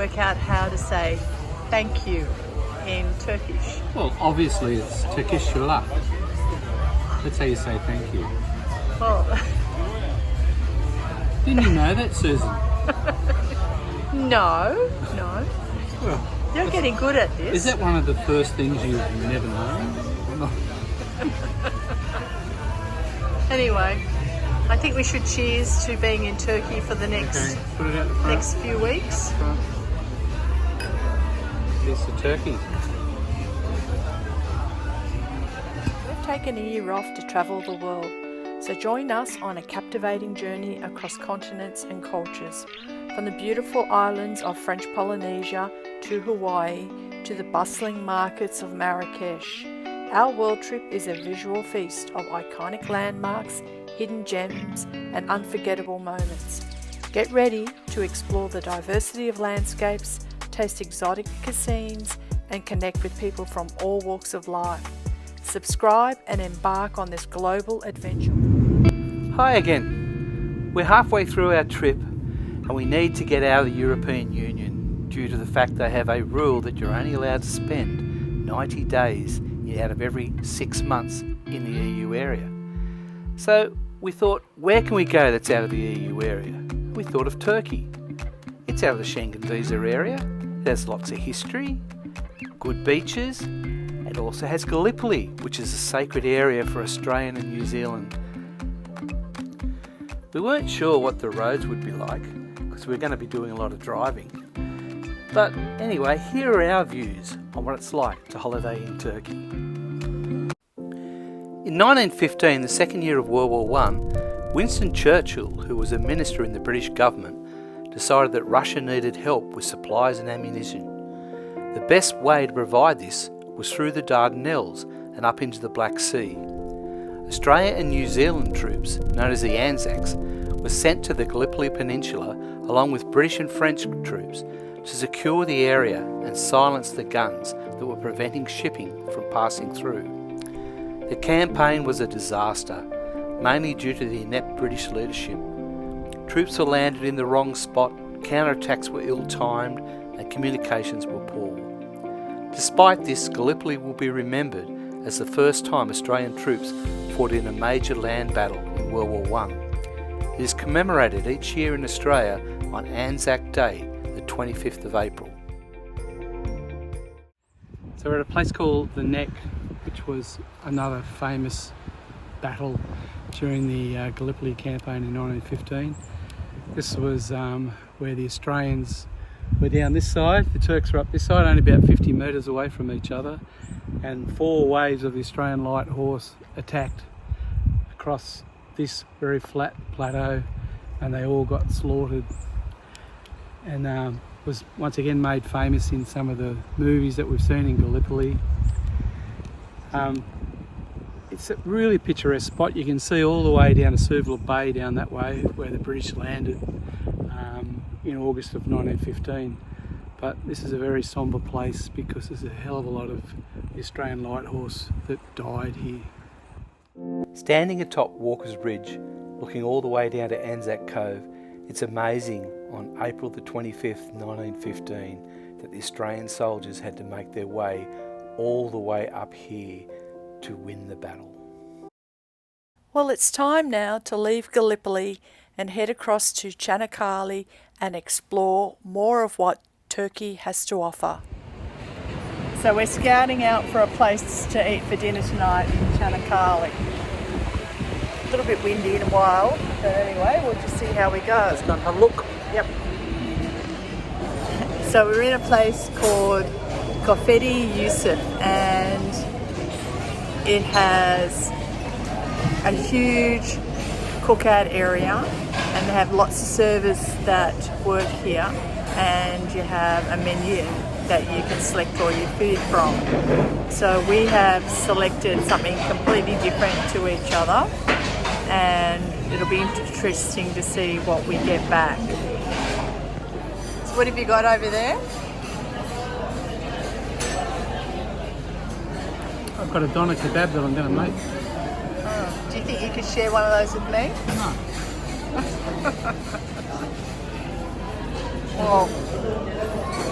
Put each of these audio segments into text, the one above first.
Work out how to say thank you in Turkish. Well, obviously it's Turkish. That's how you say thank you. Well, Didn't you know that, Susan? no. Well, You're getting good at this. is that one of the first things you've never known? Anyway, I think we should cheers to being in Turkey for the next Okay, put it out the front. next few weeks. Here's the turkey. We've taken a year off to travel the world, so join us on a captivating journey across continents and cultures, from the beautiful islands of French Polynesia to Hawaii to the bustling markets of Marrakesh. Our world trip is a visual feast of iconic landmarks, hidden gems and unforgettable moments. Get ready to explore the diversity of landscapes, taste exotic cuisines and connect with people from all walks of life. Subscribe and embark on this global adventure. Hi again. We're halfway through our trip and we need to get out of the European Union due to the fact they have a rule that you're only allowed to spend 90 days out of every 6 months in the EU area. So we thought, where can we go that's out of the EU area? We thought of Turkey. It's out of the Schengen visa area. It has lots of history, good beaches. It also has Gallipoli, which is a sacred area for Australia and New Zealand. We weren't sure what the roads would be like because we're going to be doing a lot of driving. But anyway, here are our views on what it's like to holiday in Turkey. In 1915, the second year of World War I, Winston Churchill, who was a minister in the British government, decided that Russia needed help with supplies and ammunition. The best way to provide this was through the Dardanelles and up into the Black Sea. Australia and New Zealand troops, known as the Anzacs, were sent to the Gallipoli Peninsula along with British and French troops to secure the area and silence the guns that were preventing shipping from passing through. The campaign was a disaster, mainly due to the inept British leadership. Troops were landed in the wrong spot, counterattacks were ill-timed and communications were poor. Despite this, Gallipoli will be remembered as the first time Australian troops fought in a major land battle in World War I. It is commemorated each year in Australia on Anzac Day, the 25th of April. So we're at a place called the Neck, which was another famous battle during the Gallipoli campaign in 1915. This was where the Australians were down this side, the Turks were up this side, only about 50 metres away from each other, and 4 waves of the Australian light horse attacked across this very flat plateau, and they all got slaughtered, and was once again made famous in some of the movies that we've seen in Gallipoli. It's a really picturesque spot. You can see all the way down to Suvla Bay down that way where the British landed in August of 1915. But this is a very sombre place because there's a hell of a lot of the Australian light horse that died here. Standing atop Walker's Ridge, looking all the way down to Anzac Cove, it's amazing on April the 25th, 1915, that the Australian soldiers had to make their way all the way up here to win the battle. Well, it's time now to leave Gallipoli and head across to Canakkale and explore more of what Turkey has to offer. So we're scouting out for a place to eat for dinner tonight in Canakkale. A little bit windy and wild, but anyway, we'll just see how we go. Let's go and have a look. Yep. So we're in a place called Kofedi Yusuf, and it has a huge cookout area, and they have lots of servers that work here, and you have a menu that you can select all your food from. So we have selected something completely different to each other, and it'll be interesting to see what we get back. So what have you got over there? I've got a doner kebab that I'm going to make. Oh, do you think you could share one of those with me? No. Well,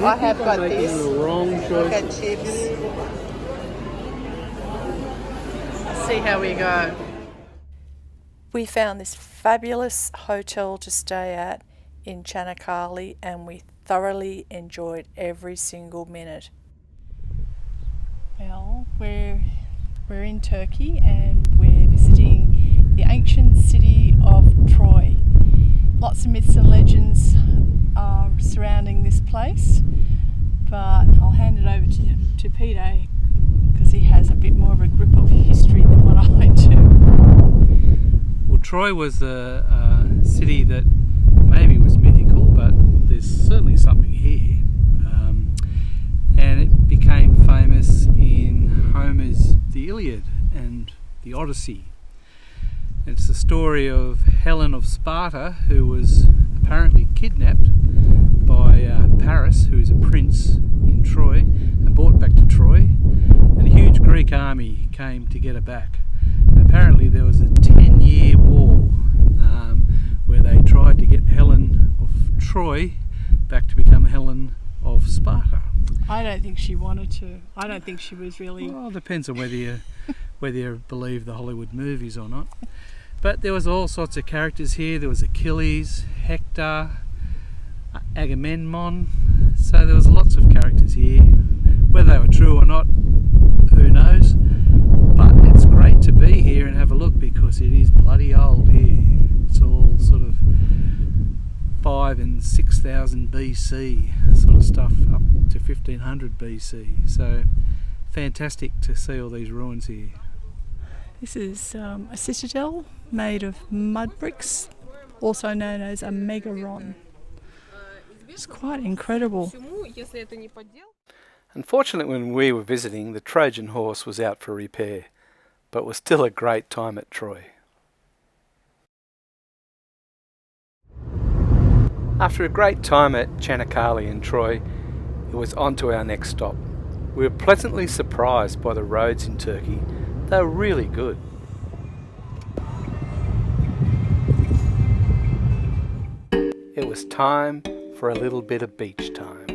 I have got this. The wrong I've choice. got chips. Let's see how we go. We found this fabulous hotel to stay at in Canakkale and we thoroughly enjoyed every single minute. Well, we're in Turkey and we're visiting the ancient city of Troy. Lots of myths and legends are surrounding this place, but I'll hand it over to Peter because he has a bit more of a grip of history than what I do. Well, Troy was a city that maybe was mythical, but there's certainly something here. And it became famous in Homer's The Iliad and the Odyssey. It's the story of Helen of Sparta, who was apparently kidnapped by Paris, who is a prince in Troy, and brought back to Troy. And a huge Greek army came to get her back. And apparently there was a 10-year war where they tried to get Helen of Troy back to become Helen of Sparta. I don't think she wanted to. I don't think she was really... Well, it depends on whether you believe the Hollywood movies or not. But there was all sorts of characters here. There was Achilles, Hector, Agamemnon. So there was lots of characters here. Whether they were true or not, who knows? But it's great to be here and have a look because it is bloody old here. It's all sort of 5,000 and 6,000 BC sort of stuff up to 1500 BC. So fantastic to see all these ruins here. This is a citadel made of mud bricks, also known as a megaron. It's quite incredible. Unfortunately, when we were visiting, the Trojan horse was out for repair, but it was still a great time at Troy. After a great time at Canakkale in Troy, it was on to our next stop. We were pleasantly surprised by the roads in Turkey. They were really good. It was time for a little bit of beach time.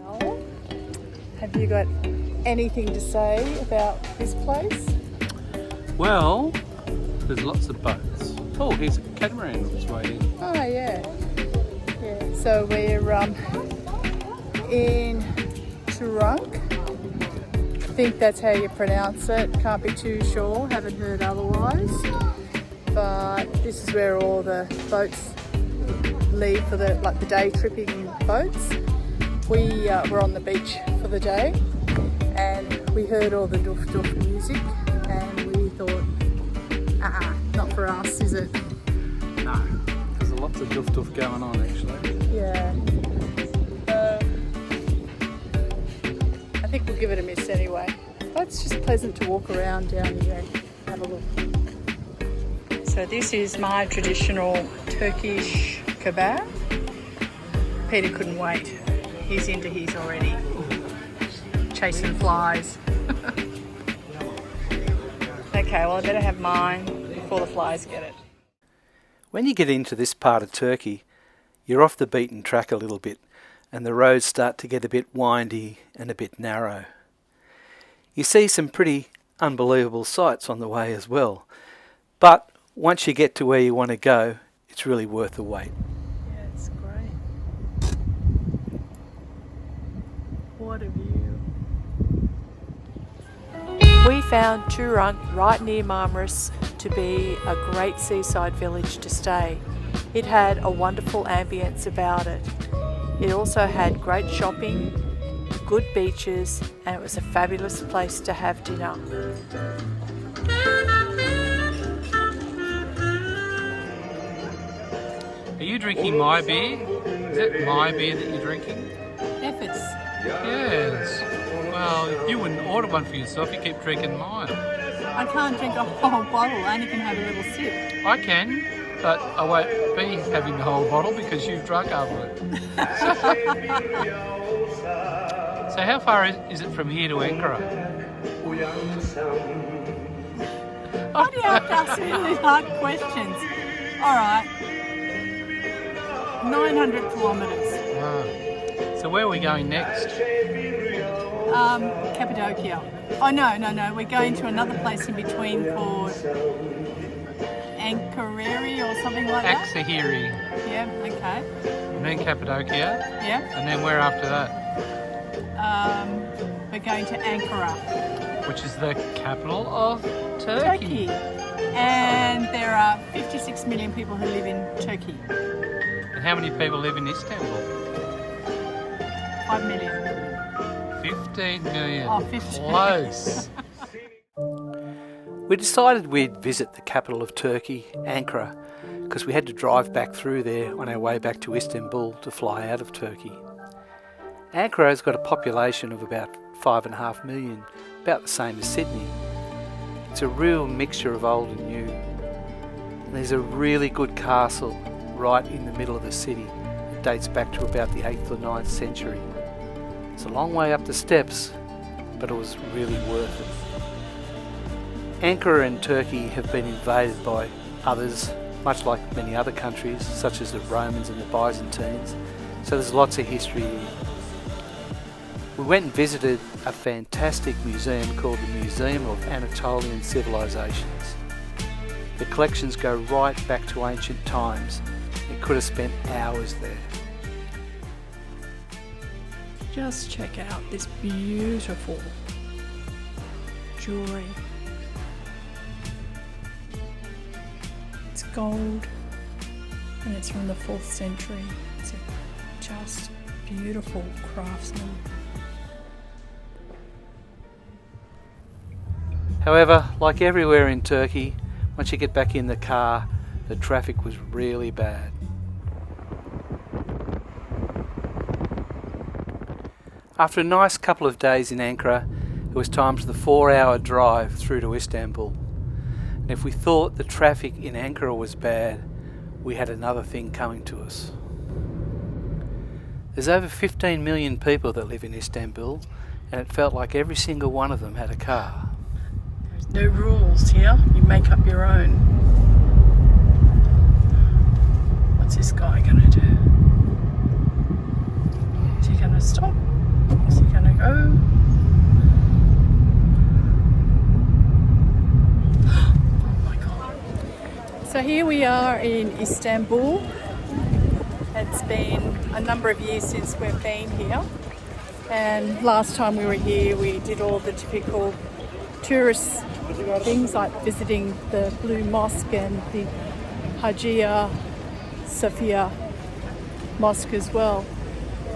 Well, have you got anything to say about this place? Well, there's lots of boats. Oh, here's a catamaran on its way in. Oh yeah. Yeah. So we're in Turunk. I think that's how you pronounce it. Can't be too sure. Haven't heard otherwise. But this is where all the boats leave for the day tripping boats. We were on the beach for the day, and we heard all the doof doof music, and we thought, not for us, is it? No, there's lots of doof doof going on actually. Yeah. I think we'll give it a miss anyway. But it's just pleasant to walk around down here and have a look. So this is my traditional Turkish kebab. Peter couldn't wait. He's into his already. Chasing flies. Okay, well I better have mine before the flies get it. When you get into this part of Turkey, you're off the beaten track a little bit, and the roads start to get a bit windy and a bit narrow. You see some pretty unbelievable sights on the way as well, but once you get to where you want to go, it's really worth the wait. Yeah, it's great. What a view. We found Turunk right near Marmaris to be a great seaside village to stay. It had a wonderful ambience about it. It also had great shopping, good beaches, and it was a fabulous place to have dinner. Are you drinking my beer? Is that my beer that you're drinking? Efforts. Yes. Well, you wouldn't order one for yourself, you keep drinking mine. I can't drink a whole bottle, I only can have a little sip. I can, but I won't be having the whole bottle because you've drunk half of it. So how far is it from here to Ankara? Why do you have to ask really hard questions? Alright. 900 kilometres. Wow. So where are we going next? Cappadocia. Oh no, we're going to another place in between called Ankara or something like that. Aksahiri. Yeah, okay. And then Cappadocia. Yeah. And then where after that? We're going to Ankara. Which is the capital of Turkey. And there are 56 million people who live in Turkey. And how many people live in Istanbul? 5 million. 15 million. Oh, 15. Close. We decided we'd visit the capital of Turkey, Ankara, because we had to drive back through there on our way back to Istanbul to fly out of Turkey. Ankara has got a population of about 5.5 million, about the same as Sydney. It's a real mixture of old and new. And there's a really good castle right in the middle of the city. It dates back to about the 8th or 9th century. It's a long way up the steps, but it was really worth it. Ankara and Turkey have been invaded by others, much like many other countries, such as the Romans and the Byzantines, so there's lots of history here. We went and visited a fantastic museum called the Museum of Anatolian Civilizations. The collections go right back to ancient times. We could have spent hours there. Just check out this beautiful jewellery. It's gold and it's from the 4th century. It's just beautiful craftsman. However, like everywhere in Turkey, once you get back in the car, the traffic was really bad. After a nice couple of days in Ankara, it was time for the 4-hour drive through to Istanbul. And if we thought the traffic in Ankara was bad, we had another thing coming to us. There's over 15 million people that live in Istanbul, and it felt like every single one of them had a car. No rules here, you make up your own. What's this guy gonna do? Is he gonna stop? Is he gonna go? Oh my god. So here we are in Istanbul. It's been a number of years since we've been here. And last time we were here we did all the typical tourist things like visiting the Blue Mosque and the Hagia Sophia Mosque as well.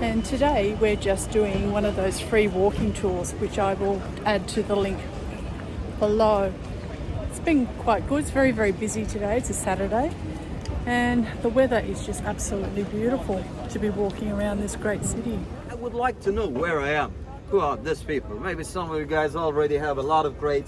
And today we're just doing one of those free walking tours, which I will add to the link below. It's been quite good. It's very, very busy today. It's a Saturday. And the weather is just absolutely beautiful to be walking around this great city. I would like to know where I am. Who are these people? Maybe some of you guys already have a lot of great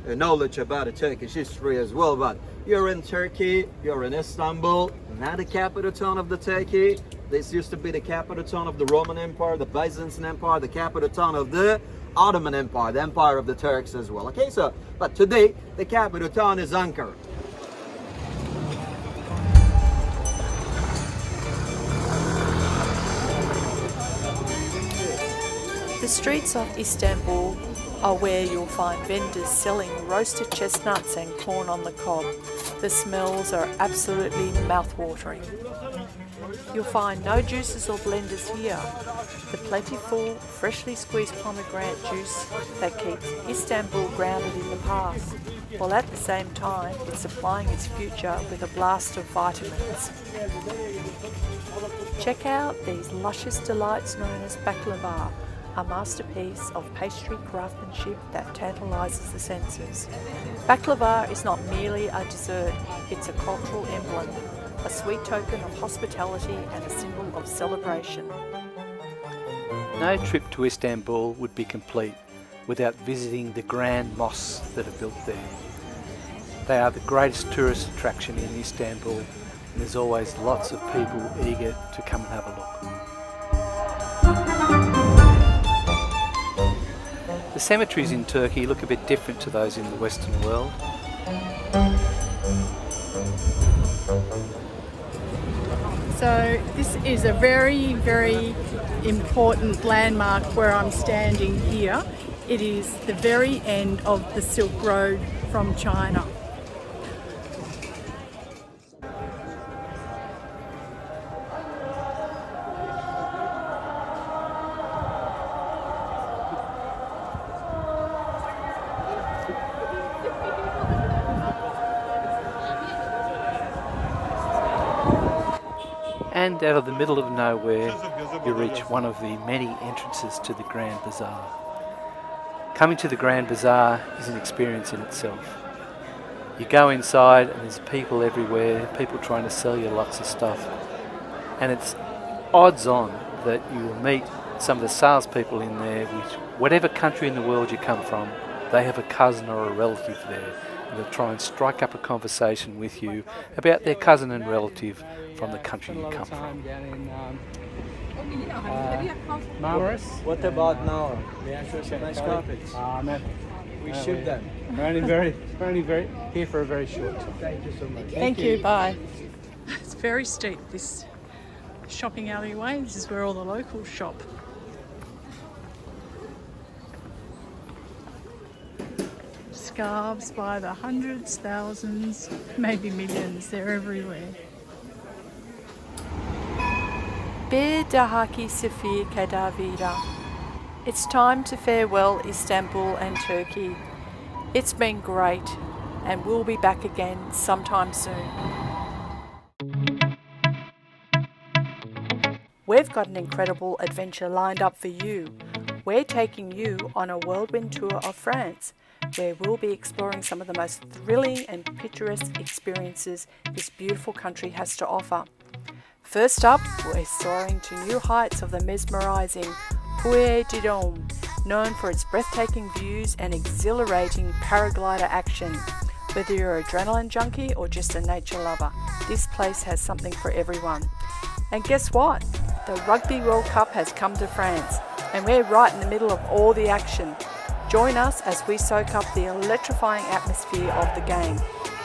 knowledge about the Turkish history as well, but you're in Turkey, you're in Istanbul, not the capital town of the Turkey. This used to be the capital town of the Roman Empire, the Byzantine Empire, the capital town of the Ottoman Empire, the Empire of the Turks as well. Okay, so, but today, the capital town is Ankara. The streets of Istanbul are where you'll find vendors selling roasted chestnuts and corn on the cob. The smells are absolutely mouth-watering. You'll find no juices or blenders here. The plentiful, freshly squeezed pomegranate juice that keeps Istanbul grounded in the past, while at the same time it's supplying its future with a blast of vitamins. Check out these luscious delights known as baklava, a masterpiece of pastry craftsmanship that tantalises the senses. Baklava is not merely a dessert, it's a cultural emblem, a sweet token of hospitality and a symbol of celebration. No trip to Istanbul would be complete without visiting the grand mosques that are built there. They are the greatest tourist attraction in Istanbul, and there's always lots of people eager to come and have a look. The cemeteries in Turkey look a bit different to those in the Western world. So So this is a very, very important landmark where I'm standing here. It is the very end of the Silk Road from China. And out of the middle of nowhere, you reach one of the many entrances to the Grand Bazaar. Coming to the Grand Bazaar is an experience in itself. You go inside and there's people everywhere, people trying to sell you lots of stuff. And it's odds on that you will meet some of the salespeople in there, which whatever country in the world you come from, they have a cousin or a relative there. And they'll try and strike up a conversation with you about their cousin and relative from the country you come from. Marmaris. What about now? We actually some nice carpets. No. We ship them. We're only very here for a very short time. Thank you so much. Thank you, bye. It's very steep, this shopping alleyway. This is where all the locals shop. Scarves by the hundreds, thousands, maybe millions. They're everywhere. Bir dahaki sefir kadavira. It's time to farewell Istanbul and Turkey. It's been great, and we'll be back again sometime soon. We've got an incredible adventure lined up for you. We're taking you on a whirlwind tour of France, where we'll be exploring some of the most thrilling and picturesque experiences this beautiful country has to offer. First up, we're soaring to new heights of the mesmerising Puy de Dôme, known for its breathtaking views and exhilarating paraglider action. Whether you're an adrenaline junkie or just a nature lover, this place has something for everyone. And guess what? The Rugby World Cup has come to France, and we're right in the middle of all the action. Join us as we soak up the electrifying atmosphere of the game,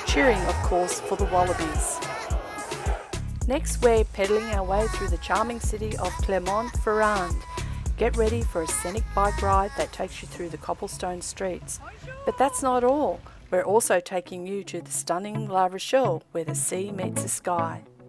cheering, of course, for the Wallabies. Next, we're pedalling our way through the charming city of Clermont-Ferrand. Get ready for a scenic bike ride that takes you through the cobblestone streets. But that's not all. We're also taking you to the stunning La Rochelle, where the sea meets the sky.